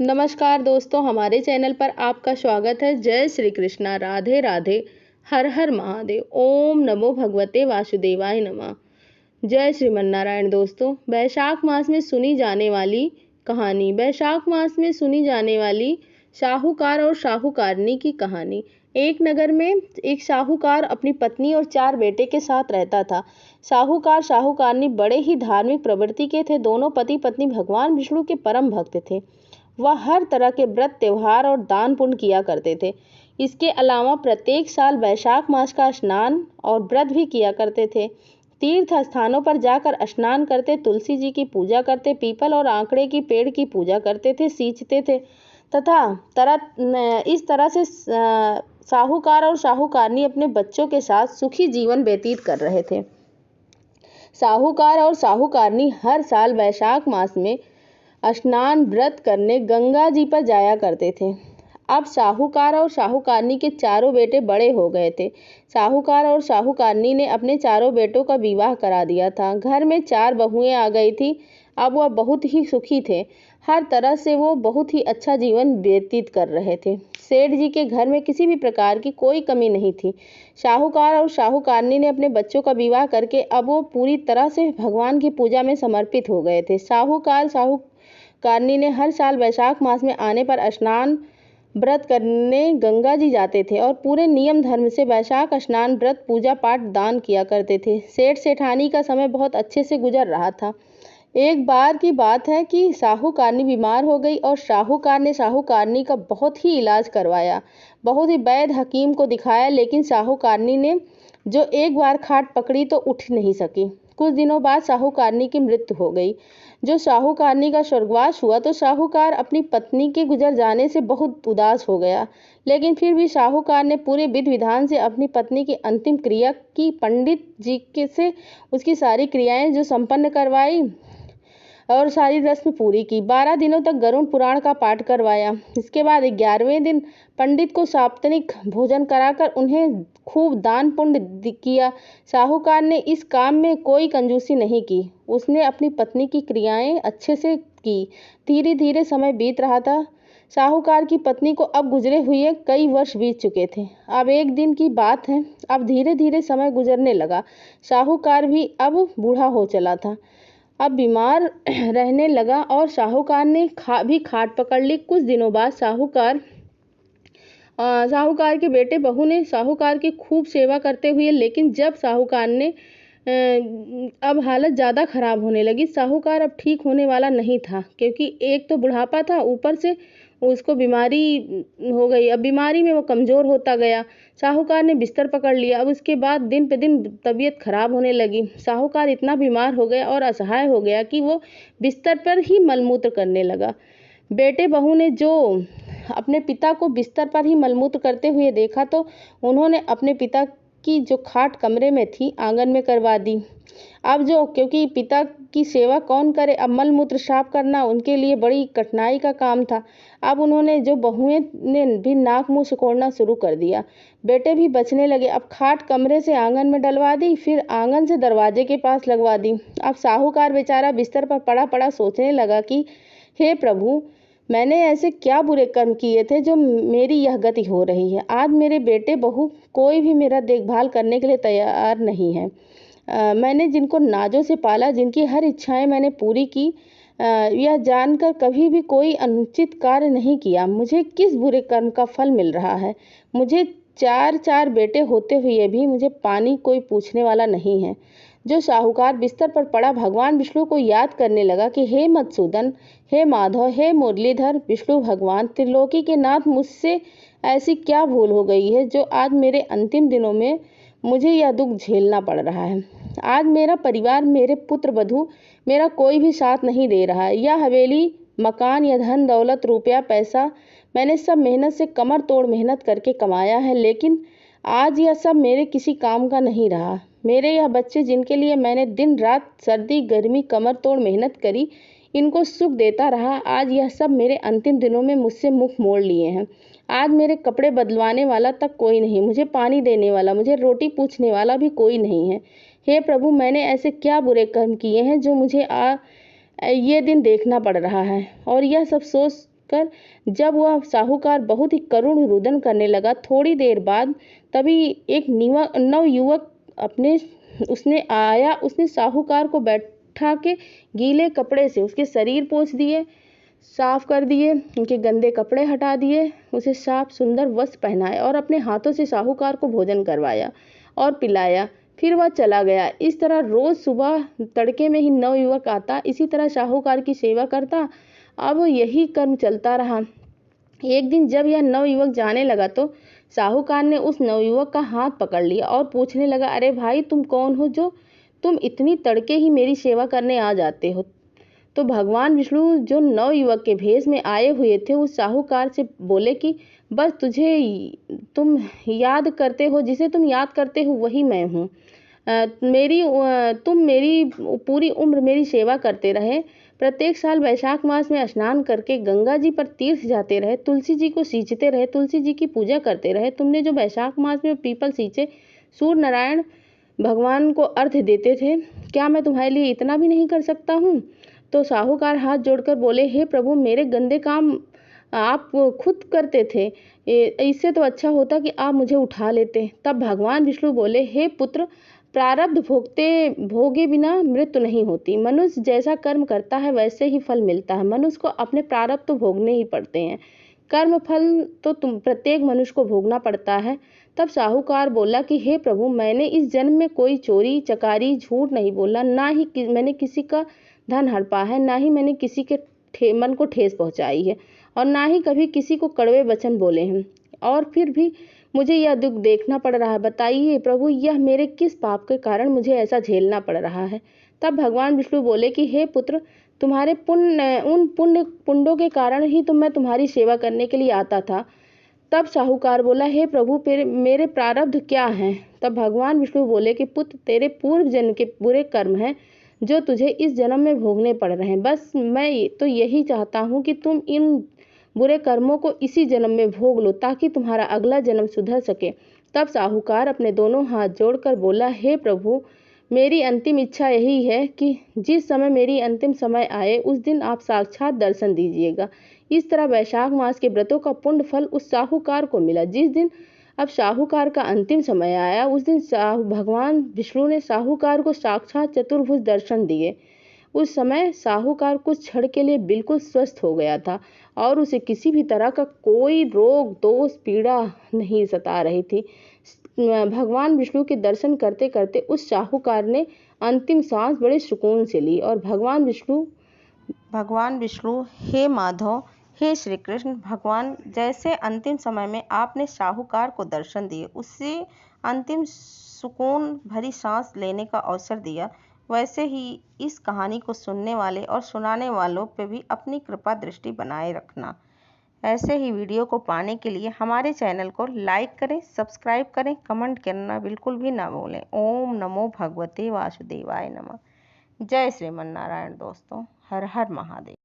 नमस्कार दोस्तों, हमारे चैनल पर आपका स्वागत है। जय श्री कृष्णा, राधे राधे, हर हर महादेव, ओम नमो भगवते वासुदेवाय नमः। जय श्रीमन नारायण। दोस्तों, वैशाख मास में सुनी जाने वाली कहानी। वैशाख मास में सुनी जाने वाली साहूकार और साहूकारनी की कहानी। एक नगर में एक साहूकार अपनी पत्नी और 4 बेटे के साथ रहता था। साहूकार साहूकारनी बड़े ही धार्मिक प्रवृत्ति के थे। दोनों पति पत्नी भगवान विष्णु के परम भक्त थे। वह हर तरह के व्रत, त्योहार और दान पुण्य किया करते थे। इसके अलावा प्रत्येक साल वैशाख मास का स्नान और व्रत भी किया करते थे। तीर्थ स्थानों पर जाकर स्नान करते, तुलसी जी की पूजा करते, पीपल और आंकड़े की पेड़ की पूजा करते थे, सींचते थे तथा इस तरह से साहूकार और साहूकारनी अपने बच्चों के साथ सुखी जीवन व्यतीत कर रहे थे। साहूकार और साहूकारनी हर साल वैशाख मास में स्नान व्रत करने गंगा जी पर जाया करते थे। अब साहूकार और साहूकारनी के चारों बेटे बड़े हो गए थे। साहूकार और साहूकारनी ने अपने चारों बेटों का विवाह करा दिया था। घर में 4 बहुएं आ गई थी। अब वह बहुत ही सुखी थे। हर तरह से वो बहुत ही अच्छा जीवन व्यतीत कर रहे थे। सेठ जी के घर में किसी भी प्रकार की कोई कमी नहीं थी। साहूकार और साहूकारनी ने अपने बच्चों का विवाह करके अब वो पूरी तरह से भगवान की पूजा में समर्पित हो गए थे। साहूकारनी ने हर साल वैशाख मास में आने पर स्नान व्रत करने गंगा जी जाते थे और पूरे नियम धर्म से वैशाख स्नान व्रत, पूजा पाठ, दान किया करते थे। सेठ सेठानी का समय बहुत अच्छे से गुजर रहा था। एक बार की बात है कि साहूकारनी बीमार हो गई और साहूकार ने साहूकारनी का बहुत ही इलाज करवाया। बहुत ही वैद्य हकीम को दिखाया, लेकिन साहूकारनी ने जो एक बार खाट पकड़ी तो उठ नहीं सकी। कुछ दिनों बाद साहूकारनी की मृत्यु हो गई। जो साहूकारनी का स्वर्गवास हुआ तो साहूकार अपनी पत्नी के गुजर जाने से बहुत उदास हो गया। लेकिन फिर भी साहूकार ने पूरे विधि विधान से अपनी पत्नी की अंतिम क्रिया की। पंडित जी के से उसकी सारी क्रियाएं जो संपन्न करवाई और सारी रस्म पूरी की। 12 दिनों तक गरुड़ पुराण का पाठ करवाया। इसके बाद 11वें दिन पंडित को साप्ताहिक भोजन कराकर उन्हें खूब दान पुण्य किया। साहूकार ने इस काम में कोई कंजूसी नहीं की। उसने अपनी पत्नी की क्रियाएं अच्छे से की। धीरे धीरे समय बीत रहा था। साहूकार की पत्नी को अब गुजरे हुए कई वर्ष बीत चुके थे। अब एक दिन की बात है। अब धीरे धीरे समय गुजरने लगा। साहूकार भी अब बूढ़ा हो चला था, अब बीमार रहने लगा और साहूकार ने भी खाट पकड़ ली। कुछ दिनों बाद साहूकार के बेटे बहू ने साहूकार की खूब सेवा करते हुए, लेकिन जब साहूकार ने अब हालत ज़्यादा खराब होने लगी। साहूकार अब ठीक होने वाला नहीं था, क्योंकि एक तो बुढ़ापा था, ऊपर से उसको बीमारी हो गई। अब बीमारी में वो कमज़ोर होता गया। साहूकार ने बिस्तर पकड़ लिया। अब उसके बाद दिन पे दिन तबीयत खराब होने लगी। साहूकार इतना बीमार हो गया और असहाय हो गया कि वो बिस्तर पर ही मलमूत्र करने लगा। बेटे बहू ने जो अपने पिता को बिस्तर पर ही मलमूत्र करते हुए देखा तो उन्होंने अपने पिता की जो खाट कमरे में थी आंगन में करवा दी। अब क्योंकि पिता की सेवा कौन करे, अब मलमूत्र साफ करना उनके लिए बड़ी कठिनाई का काम था। अब उन्होंने जो बहुएं ने भी नाक मुंह सिकोड़ना शुरू कर दिया। बेटे भी बचने लगे। अब खाट कमरे से आंगन में डलवा दी, फिर आंगन से दरवाजे के पास लगवा दी। अब साहूकार बेचारा बिस्तर पर पड़ा पड़ा सोचने लगा कि हे प्रभु, मैंने ऐसे क्या बुरे कर्म किए थे जो मेरी यह गति हो रही है। आज मेरे बेटे बहू कोई भी मेरा देखभाल करने के लिए तैयार नहीं है। मैंने जिनको नाजों से पाला, जिनकी हर इच्छाएं मैंने पूरी की, यह जानकर कभी भी कोई अनुचित कार्य नहीं किया। मुझे किस बुरे कर्म का फल मिल रहा है। मुझे 4 बेटे होते हुए भी मुझे पानी कोई पूछने वाला नहीं है। जो साहूकार बिस्तर पर पड़ा भगवान विष्णु को याद करने लगा कि हे मधुसूदन, हे माधव, हे मुरलीधर, विष्णु भगवान, त्रिलोकी के नाथ, मुझसे ऐसी क्या भूल हो गई है जो आज मेरे अंतिम दिनों में मुझे यह दुख झेलना पड़ रहा है। आज मेरा परिवार, मेरे पुत्र वधू, मेरा कोई भी साथ नहीं दे रहा है। यह हवेली, मकान या धन दौलत, रुपया पैसा मैंने सब मेहनत से कमर तोड़ मेहनत करके कमाया है, लेकिन आज यह सब मेरे किसी काम का नहीं रहा। मेरे यह बच्चे, जिनके लिए मैंने दिन रात सर्दी गर्मी कमर तोड़ मेहनत करी, इनको सुख देता रहा, आज यह सब मेरे अंतिम दिनों में मुझसे मुख मोड़ लिए हैं। आज मेरे कपड़े बदलवाने वाला तक कोई नहीं, मुझे पानी देने वाला, मुझे रोटी पूछने वाला भी कोई नहीं है। हे प्रभु, मैंने ऐसे क्या बुरे कर्म किए हैं जो मुझे ये दिन देखना पड़ रहा है। और यह सब सोच पहुंचकर जब वह साहूकार बहुत ही करुण रुदन करने लगा, थोड़ी देर बाद तभी एक नवयुवक उसने साहूकार को बैठा के गीले कपड़े से उसके शरीर पोंछ दिए, साफ कर दिए, उनके गंदे कपड़े हटा दिए, उसे साफ सुंदर वस्त्र पहनाए और अपने हाथों से साहूकार को भोजन करवाया और पिलाया। फिर वह चला गया। इस तरह रोज सुबह तड़के में ही नवयुवक आता, इसी तरह साहूकार की सेवा करता। अब यही कर्म चलता रहा। एक दिन जब यह नवयुवक जाने लगा तो साहूकार ने उस नवयुवक का हाथ पकड़ लिया और पूछने लगा, अरे भाई, तुम कौन हो जो तुम इतनी तड़के ही मेरी सेवा करने आ जाते हो? तो भगवान विष्णु जो नवयुवक के भेष में आए हुए थे उस साहूकार से बोले कि बस जिसे तुम याद करते हो वही मैं हूँ। तुम मेरी पूरी उम्र मेरी सेवा करते रहे, प्रत्येक साल वैशाख मास में स्नान करके गंगा जी पर तीर्थ जाते रहे, तुलसी जी को सींचते रहे, तुलसी जी की पूजा करते रहे। तुमने जो वैशाख मास में पीपल सींचे, सूर्य नारायण भगवान को अर्घ्य देते थे, क्या मैं तुम्हारे लिए इतना भी नहीं कर सकता हूँ? तो साहूकार हाथ जोड़कर बोले, हे प्रभु, मेरे गंदे काम आप खुद करते थे, इससे तो अच्छा होता कि आप मुझे उठा लेते। तब भगवान विष्णु बोले, हे पुत्र, प्रारब्ध भोगे बिना मृत्यु नहीं होती। मनुष्य जैसा कर्म करता है वैसे ही फल मिलता है। मनुष्य को अपने प्रारब्ध तो भोगने ही पड़ते हैं, कर्म फल तो प्रत्येक मनुष्य को भोगना पड़ता है। तब साहूकार बोला कि हे प्रभु, मैंने इस जन्म में कोई चोरी चकारी झूठ नहीं बोला, ना ही मैंने किसी का धन हड़पा है, ना ही मैंने किसी के मन को ठेस पहुंचाई है, और ना ही कभी किसी को कड़वे वचन बोले हैं, और फिर भी मुझे यह दुख देखना पड़ रहा है। बताइए प्रभु, यह मेरे किस पाप के कारण मुझे ऐसा झेलना पड़ रहा है? तब भगवान विष्णु बोले कि हे पुत्र, तुम्हारे उन पुण्यों के कारण ही तो मैं तुम्हारी सेवा करने के लिए आता था। तब साहूकार बोला, हे प्रभु, मेरे प्रारब्ध क्या हैं? तब भगवान विष्णु बोले कि पुत्र, तेरे पूर्व जन्म के बुरे कर्म हैं जो तुझे इस जन्म में भोगने पड़ रहे हैं। बस मैं तो यही चाहता हूँ कि तुम इन बुरे कर्मों को इसी जन्म में भोग लो, ताकि तुम्हारा अगला जन्म सुधर सके। तब साहूकार अपने दोनों हाथ जोड़कर बोला, हे प्रभु, मेरी अंतिम इच्छा यही है कि जिस समय मेरी अंतिम समय आए उस दिन आप साक्षात दर्शन दीजिएगा। इस तरह वैशाख मास के व्रतों का पुण्य फल उस साहूकार को मिला। जिस दिन अब साहूकार का अंतिम समय आया उस दिन भगवान विष्णु ने साहूकार को साक्षात चतुर्भुज दर्शन दिए। उस समय साहूकार कुछ क्षण के लिए बिल्कुल स्वस्थ हो गया था और उसे किसी भी तरह का कोई रोग दोष पीड़ा नहीं सता रही थी। भगवान विष्णु के दर्शन करते करते उस साहूकार ने अंतिम सांस बड़े सुकून से ली और भगवान विष्णु, हे माधव, हे श्री कृष्ण भगवान, जैसे अंतिम समय में आपने साहूकार को दर्शन दिए, उससे अंतिम सुकून भरी सांस लेने का अवसर दिया, वैसे ही इस कहानी को सुनने वाले और सुनाने वालों पे भी अपनी कृपा दृष्टि बनाए रखना। ऐसे ही वीडियो को पाने के लिए हमारे चैनल को लाइक करें, सब्सक्राइब करें, कमेंट करना बिल्कुल भी ना भूलें। ओम नमो भगवते वासुदेवाय नमः। जय श्रीमन नारायण दोस्तों। हर हर महादेव।